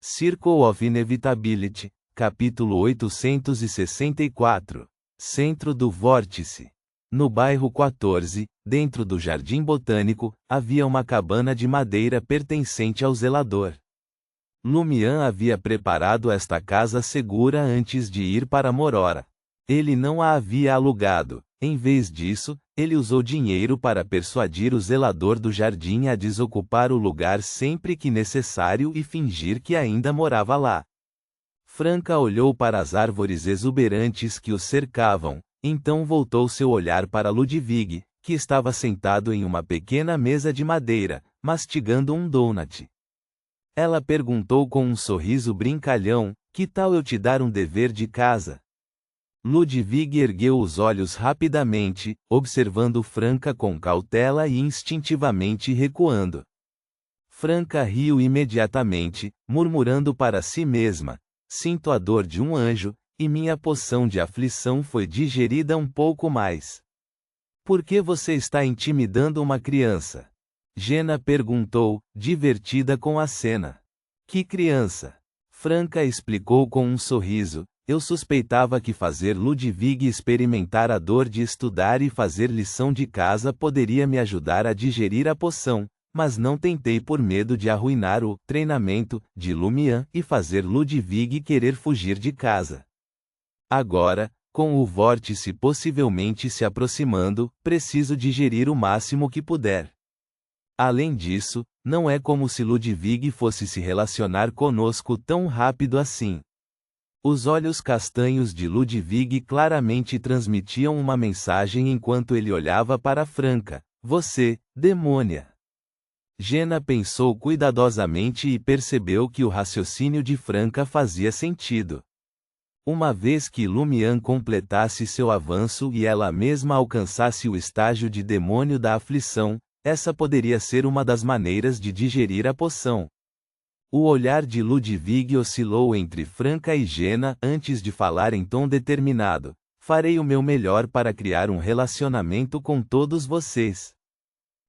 Circle of Inevitability, capítulo 864. Centro do Vórtice. No bairro 14, dentro do Jardim Botânico, havia uma cabana de madeira pertencente ao zelador. Lumian havia preparado esta casa segura antes de ir para Morora. Ele não a havia alugado. Em vez disso, ele usou dinheiro para persuadir o zelador do jardim a desocupar o lugar sempre que necessário e fingir que ainda morava lá. Franca olhou para as árvores exuberantes que os cercavam, então voltou seu olhar para Ludwig, que estava sentado em uma pequena mesa de madeira, mastigando um donut. Ela perguntou com um sorriso brincalhão: "Que tal eu te dar um dever de casa?" Ludwig ergueu os olhos rapidamente, observando Franca com cautela e instintivamente recuando. Franca riu imediatamente, murmurando para si mesma: "Sinto a dor de um anjo, e minha poção de aflição foi digerida um pouco mais." "Por que você está intimidando uma criança?" Jenna perguntou, divertida com a cena. "Que criança?" Franca explicou com um sorriso: "Eu suspeitava que fazer Ludwig experimentar a dor de estudar e fazer lição de casa poderia me ajudar a digerir a poção, mas não tentei por medo de arruinar o treinamento de Lumian e fazer Ludwig querer fugir de casa. Agora, com o vórtice possivelmente se aproximando, preciso digerir o máximo que puder. Além disso, não é como se Ludwig fosse se relacionar conosco tão rápido assim." Os olhos castanhos de Ludwig claramente transmitiam uma mensagem enquanto ele olhava para Franca: "Você, demônia." Jenna pensou cuidadosamente e percebeu que o raciocínio de Franca fazia sentido. Uma vez que Lumian completasse seu avanço e ela mesma alcançasse o estágio de demônio da aflição, essa poderia ser uma das maneiras de digerir a poção. O olhar de Ludwig oscilou entre Franca e Jenna antes de falar em tom determinado: "Farei o meu melhor para criar um relacionamento com todos vocês."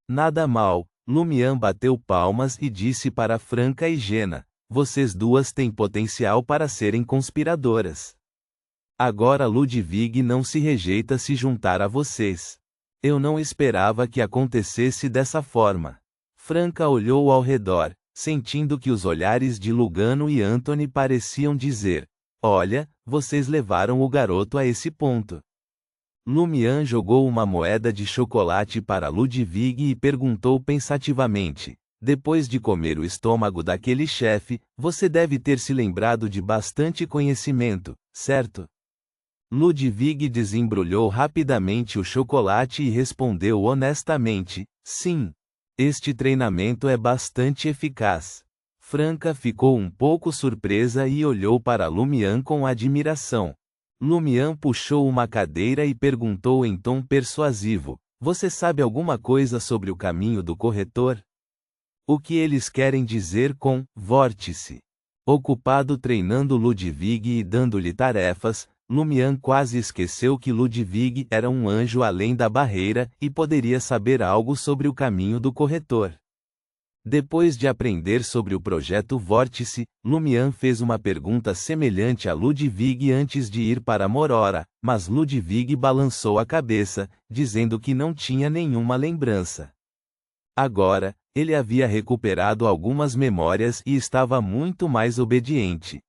"Nada mal." Lumian bateu palmas e disse para Franca e Jenna: "Vocês duas têm potencial para serem conspiradoras. Agora Ludwig não se rejeita a se juntar a vocês. Eu não esperava que acontecesse dessa forma." Franca olhou ao redor, sentindo que os olhares de Lugano e Anthony pareciam dizer: "Olha, vocês levaram o garoto a esse ponto." Lumian jogou uma moeda de chocolate para Ludwig e perguntou pensativamente: "Depois de comer o estômago daquele chefe, você deve ter se lembrado de bastante conhecimento, certo?" Ludwig desembrulhou rapidamente o chocolate e respondeu honestamente: "Sim. Este treinamento é bastante eficaz." Franca ficou um pouco surpresa e olhou para Lumian com admiração. Lumian puxou uma cadeira e perguntou em tom persuasivo: "Você sabe alguma coisa sobre o caminho do corretor? O que eles querem dizer com vórtice?" Ocupado treinando Ludwig e dando-lhe tarefas, Lumian quase esqueceu que Ludwig era um anjo além da barreira e poderia saber algo sobre o caminho do corretor. Depois de aprender sobre o projeto Vórtice, Lumian fez uma pergunta semelhante a Ludwig antes de ir para Morora, mas Ludwig balançou a cabeça, dizendo que não tinha nenhuma lembrança. Agora, ele havia recuperado algumas memórias e estava muito mais obediente.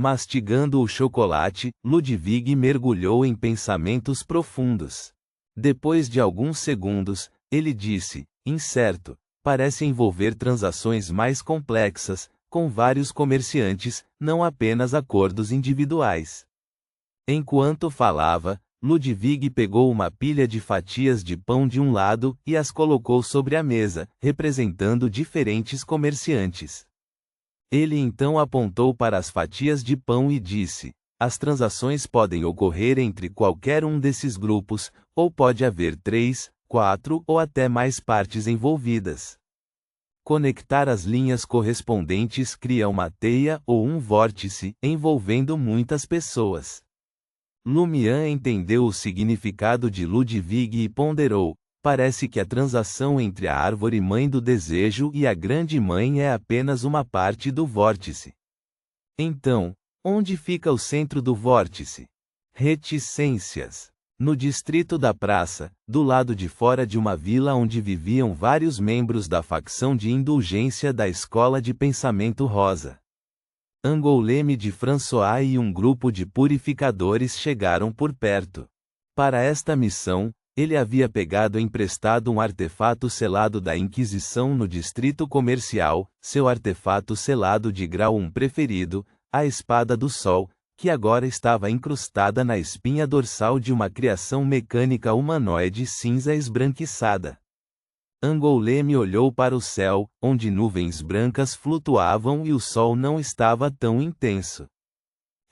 Mastigando o chocolate, Ludwig mergulhou em pensamentos profundos. Depois de alguns segundos, ele disse: "Incerto. Parece envolver transações mais complexas, com vários comerciantes, não apenas acordos individuais." Enquanto falava, Ludwig pegou uma pilha de fatias de pão de um lado e as colocou sobre a mesa, representando diferentes comerciantes. Ele então apontou para as fatias de pão e disse: "As transações podem ocorrer entre qualquer um desses grupos, ou pode haver 3, 4 ou até mais partes envolvidas. Conectar as linhas correspondentes cria uma teia ou um vórtice, envolvendo muitas pessoas." Lumian entendeu o significado de Ludwig e ponderou: "Parece que a transação entre a árvore mãe do desejo e a grande mãe é apenas uma parte do vórtice." Então, onde fica o centro do vórtice? Reticências. No distrito da praça, do lado de fora de uma vila onde viviam vários membros da facção de indulgência da Escola de Pensamento Rosa. Angoulême de François e um grupo de purificadores chegaram por perto. Para esta missão, ele havia pegado emprestado um artefato selado da Inquisição no Distrito Comercial, seu artefato selado de grau 1 preferido, a Espada do Sol, que agora estava incrustada na espinha dorsal de uma criação mecânica humanoide cinza esbranquiçada. Angoulême olhou para o céu, onde nuvens brancas flutuavam e o sol não estava tão intenso.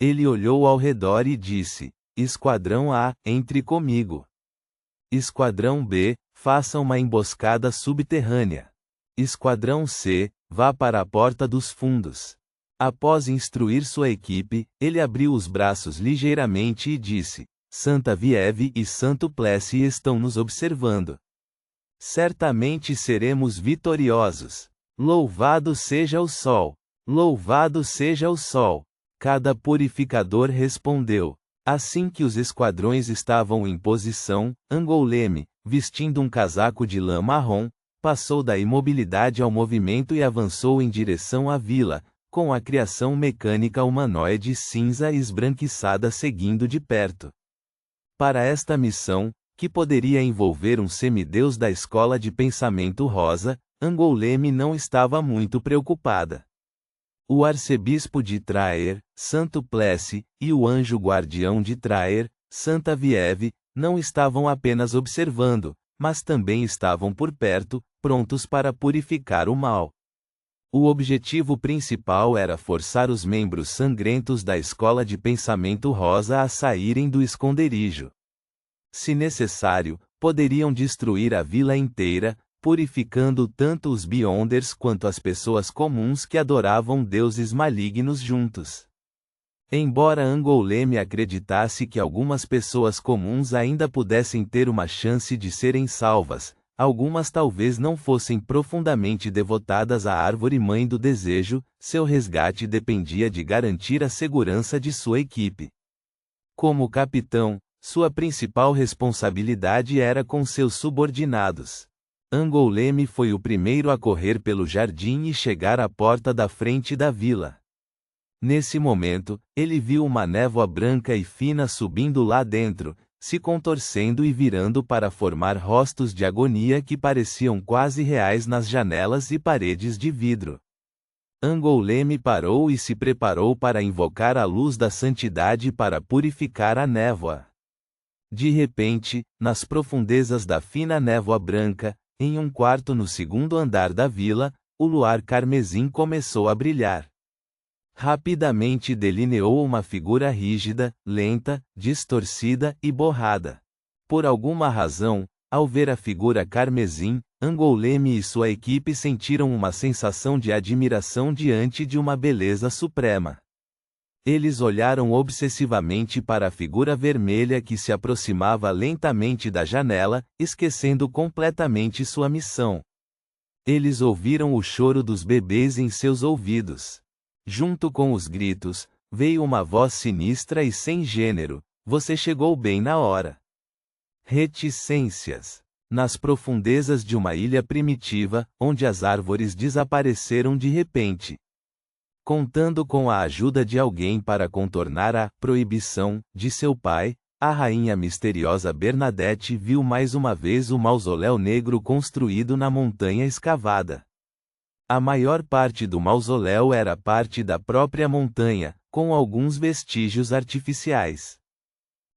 Ele olhou ao redor e disse: Esquadrão A, entre comigo. Esquadrão B, faça uma emboscada subterrânea. Esquadrão C, vá para a porta dos fundos. Após instruir sua equipe, ele abriu os braços ligeiramente e disse: Santa Vieve e Santo Plessis estão nos observando. Certamente seremos vitoriosos. Louvado seja o sol! Louvado seja o sol! Cada purificador respondeu. Assim que os esquadrões estavam em posição, Angoulême, vestindo um casaco de lã marrom, passou da imobilidade ao movimento e avançou em direção à vila, com a criação mecânica humanoide cinza esbranquiçada seguindo de perto. Para esta missão, que poderia envolver um semideus da Escola de Pensamento Rosa, Angoulême não estava muito preocupada. O arcebispo de Traer, Santo Plessis, e o anjo guardião de Traer, Santa Vieve, não estavam apenas observando, mas também estavam por perto, prontos para purificar o mal. O objetivo principal era forçar os membros sangrentos da Escola de Pensamento Rosa a saírem do esconderijo. Se necessário, poderiam destruir a vila inteira, purificando tanto os Beyonders quanto as pessoas comuns que adoravam deuses malignos juntos. Embora Angoulême acreditasse que algumas pessoas comuns ainda pudessem ter uma chance de serem salvas, algumas talvez não fossem profundamente devotadas à árvore-mãe do desejo, seu resgate dependia de garantir a segurança de sua equipe. Como capitão, sua principal responsabilidade era com seus subordinados. Angoulême foi o primeiro a correr pelo jardim e chegar à porta da frente da vila. Nesse momento, ele viu uma névoa branca e fina subindo lá dentro, se contorcendo e virando para formar rostos de agonia que pareciam quase reais nas janelas e paredes de vidro. Angoulême parou e se preparou para invocar a luz da santidade para purificar a névoa. De repente, nas profundezas da fina névoa branca, em um quarto no segundo andar da vila, o luar carmesim começou a brilhar. Rapidamente delineou uma figura rígida, lenta, distorcida e borrada. Por alguma razão, ao ver a figura carmesim, Angoulême e sua equipe sentiram uma sensação de admiração diante de uma beleza suprema. Eles olharam obsessivamente para a figura vermelha que se aproximava lentamente da janela, esquecendo completamente sua missão. Eles ouviram o choro dos bebês em seus ouvidos. Junto com os gritos, veio uma voz sinistra e sem gênero: "Você chegou bem na hora." Reticências. Nas profundezas de uma ilha primitiva, onde as árvores desapareceram de repente. Contando com a ajuda de alguém para contornar a proibição de seu pai, a rainha misteriosa Bernadette viu mais uma vez o mausoléu negro construído na montanha escavada. A maior parte do mausoléu era parte da própria montanha, com alguns vestígios artificiais.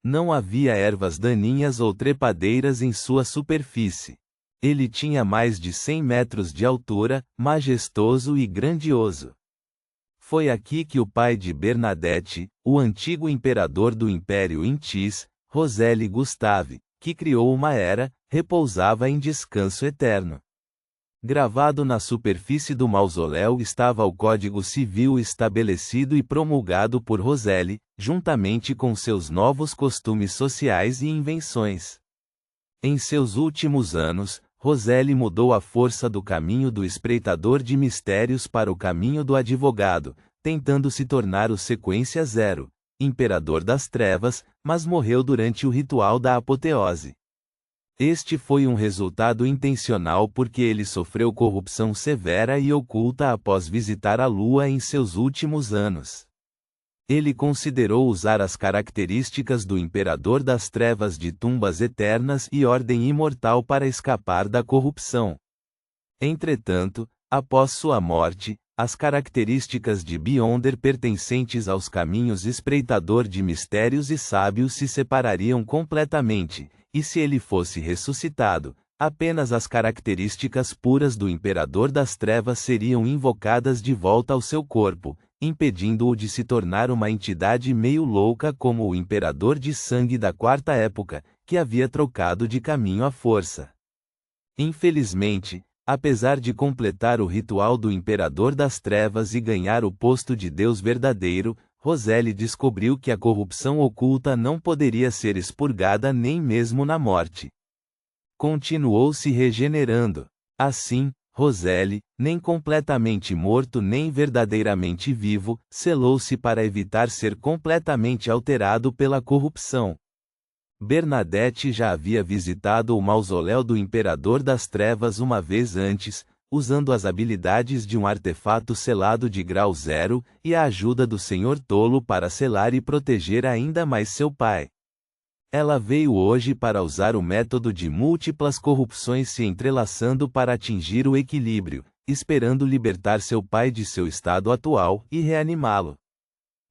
Não havia ervas daninhas ou trepadeiras em sua superfície. Ele tinha mais de 100 metros de altura, majestoso e grandioso. Foi aqui que o pai de Bernadette, o antigo imperador do Império Intis, Roselle Gustave, que criou uma era, repousava em descanso eterno. Gravado na superfície do mausoléu estava o Código Civil estabelecido e promulgado por Roselle, juntamente com seus novos costumes sociais e invenções. Em seus últimos anos, Roselle mudou a força do caminho do espreitador de mistérios para o caminho do advogado, tentando se tornar o Sequência Zero, Imperador das Trevas, mas morreu durante o ritual da apoteose. Este foi um resultado intencional porque ele sofreu corrupção severa e oculta após visitar a Lua em seus últimos anos. Ele considerou usar as características do Imperador das Trevas de tumbas eternas e ordem imortal para escapar da corrupção. Entretanto, após sua morte, as características de Beyonder pertencentes aos caminhos espreitador de mistérios e sábios se separariam completamente, e se ele fosse ressuscitado, apenas as características puras do Imperador das Trevas seriam invocadas de volta ao seu corpo, impedindo-o de se tornar uma entidade meio louca como o Imperador de Sangue da Quarta Época, que havia trocado de caminho à força. Infelizmente, apesar de completar o ritual do Imperador das Trevas e ganhar o posto de Deus verdadeiro, Roselle descobriu que a corrupção oculta não poderia ser expurgada nem mesmo na morte. Continuou se regenerando. Assim, Roselle, nem completamente morto nem verdadeiramente vivo, selou-se para evitar ser completamente alterado pela corrupção. Bernadette já havia visitado o mausoléu do Imperador das Trevas uma vez antes, usando as habilidades de um artefato selado de grau 0, e a ajuda do Senhor Tolo para selar e proteger ainda mais seu pai. Ela veio hoje para usar o método de múltiplas corrupções se entrelaçando para atingir o equilíbrio, esperando libertar seu pai de seu estado atual e reanimá-lo.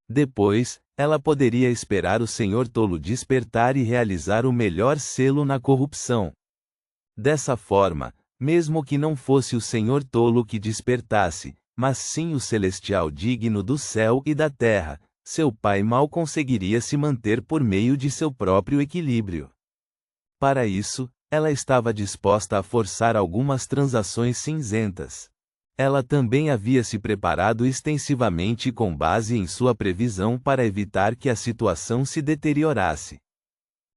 Depois, ela poderia esperar o Senhor Tolo despertar e realizar o melhor selo na corrupção. Dessa forma, mesmo que não fosse o Senhor Tolo que despertasse, mas sim o celestial digno do céu e da terra, seu pai mal conseguiria se manter por meio de seu próprio equilíbrio. Para isso, ela estava disposta a forçar algumas transações cinzentas. Ela também havia se preparado extensivamente com base em sua previsão para evitar que a situação se deteriorasse.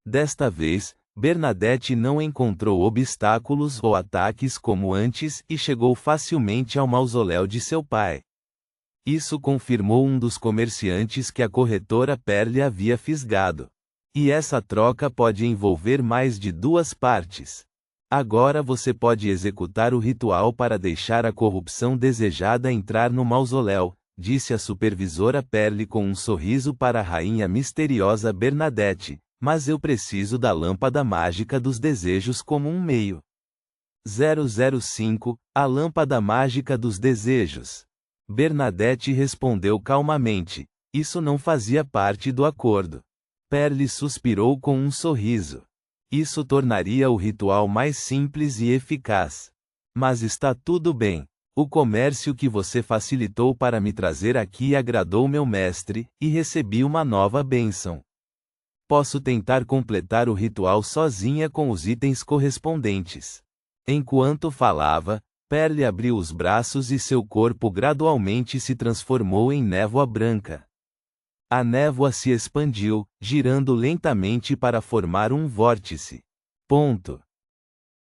Desta vez, Bernadette não encontrou obstáculos ou ataques como antes e chegou facilmente ao mausoléu de seu pai. Isso confirmou um dos comerciantes que a corretora Perle havia fisgado. E essa troca pode envolver mais de duas partes. Agora você pode executar o ritual para deixar a corrupção desejada entrar no mausoléu, disse a supervisora Perle com um sorriso para a rainha misteriosa Bernadette. Mas eu preciso da lâmpada mágica dos desejos como um meio. 005, a lâmpada mágica dos desejos. Bernadette respondeu calmamente. Isso não fazia parte do acordo. Perle suspirou com um sorriso. Isso tornaria o ritual mais simples e eficaz. Mas está tudo bem. O comércio que você facilitou para me trazer aqui agradou meu mestre, e recebi uma nova bênção. Posso tentar completar o ritual sozinha com os itens correspondentes. Enquanto falava, Perle abriu os braços e seu corpo gradualmente se transformou em névoa branca. A névoa se expandiu, girando lentamente para formar um vórtice.